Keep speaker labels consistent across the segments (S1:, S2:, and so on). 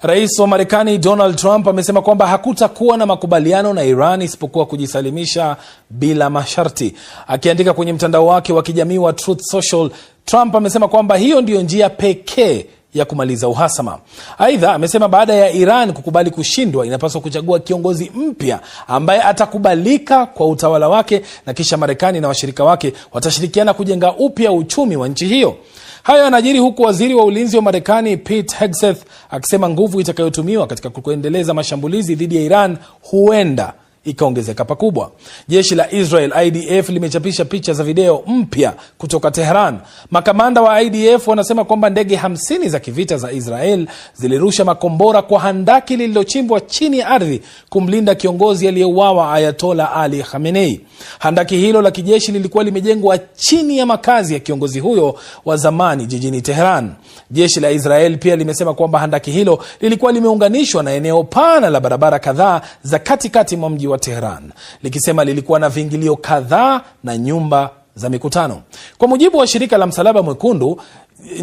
S1: Rais wa Marekani Donald Trump amesema kwamba hakutakuwa na makubaliano na Iran isipokuwa kujisalimisha bila masharti. Akiandika kwenye mtandao wake wa kijamii wa Truth Social, Trump amesema kwamba hiyo ndiyo njia pekee ya kumaliza uhasama. Aidha, amesema baada ya Iran kukubali kushindwa, inapaswa kuchagua kiongozi mpya ambaye atakubalika kwa utawala wake, na kisha Marekani na washirika wake watashirikiana kujenga upya uchumi wa nchi hiyo. Hayo yanajiri huku waziri wa ulinzi wa Marekani Pete Hegseth akisema nguvu itakayotumiwa katika kuendeleza mashambulizi dhidi ya Iran huenda ikaongezeka pakubwa. Jeshi la Israel IDF limechapisha picha za video mpya kutoka Tehran. Makamanda wa IDF wanasema kwamba ndege 50 za kivita za Israel zilirusha makombora kwa handaki lililochimbwa chini ya ardhi kumlinda kiongozi aliyeuawa Ayatollah Ali Khamenei. Handaki hilo la kijeshi lilikuwa limejengwa chini ya makazi ya kiongozi huyo wa zamani jijini Tehran. Jeshi la Israel pia limesema kwamba handaki hilo lilikuwa limeunganishwa na eneo pana la barabara kadhaa za katikati mwa mji wa Tehran, likisema lilikuwa na viingilio kadhaa na nyumba za mikutano. Kwa mujibu wa shirika la Msalaba Mwekundu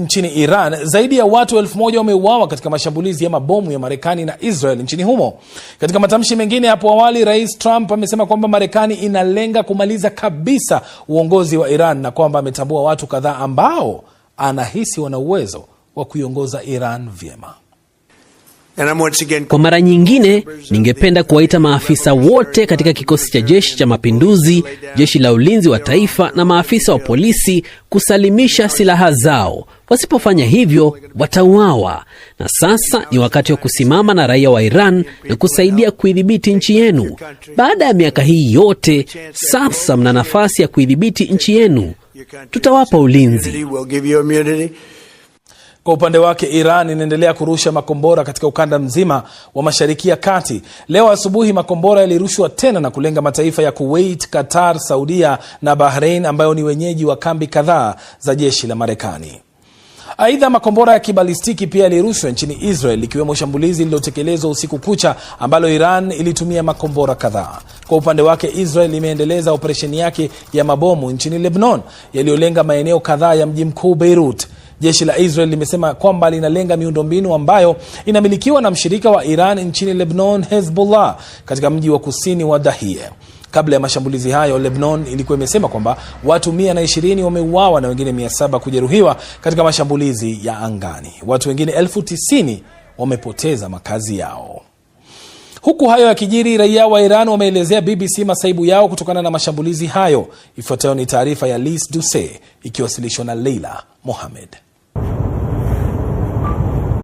S1: nchini Iran, zaidi ya watu 1000 wameuawa katika mashambulizi ya mabomu ya Marekani na Israel nchini humo. Katika matamshi mengine hapo awali, Rais Trump amesema kwamba Marekani inalenga kumaliza kabisa uongozi wa Iran na kwamba ametambua watu kadhaa ambao anahisi wana uwezo wa kuiongoza Iran vyema.
S2: Kwa mara nyingine, ningependa kuwaita maafisa wote katika kikosi cha jeshi cha mapinduzi, jeshi la ulinzi wa taifa na maafisa wa polisi kusalimisha silaha zao. Wasipofanya hivyo, watauawa. Na sasa ni wakati wa kusimama na raia wa Iran na kusaidia kuidhibiti nchi yenu. Baada ya miaka hii yote, sasa mna nafasi ya kuidhibiti nchi yenu. Tutawapa ulinzi.
S1: Kwa upande wake, Iran inaendelea kurusha makombora katika ukanda mzima wa Mashariki ya Kati. Leo asubuhi makombora yalirushwa tena na kulenga mataifa ya Kuwait, Qatar, Saudia na Bahrain ambayo ni wenyeji wa kambi kadhaa za jeshi la Marekani. Aidha, makombora ya kibalistiki pia yalirushwa nchini Israel, likiwemo shambulizi lililotekelezwa usiku kucha ambalo Iran ilitumia makombora kadhaa. Kwa upande wake, Israel imeendeleza operesheni yake ya mabomu nchini Lebanon yaliyolenga maeneo kadhaa ya mji mkuu Beirut. Jeshi la Israel limesema kwamba linalenga miundombinu ambayo inamilikiwa na mshirika wa Iran nchini Lebanon, Hezbollah, katika mji wa kusini wa Dahiyeh. Kabla ya mashambulizi hayo, Lebanon ilikuwa imesema kwamba watu 120 wameuawa na wengine 700 kujeruhiwa katika mashambulizi ya angani. Watu wengine 90,000 wamepoteza makazi yao. Huku hayo yakijiri, raia wa Iran wameelezea BBC masaibu yao kutokana na mashambulizi hayo. Ifuatayo ni taarifa ya Lise Doucet ikiwasilishwa na Leila Mohamed.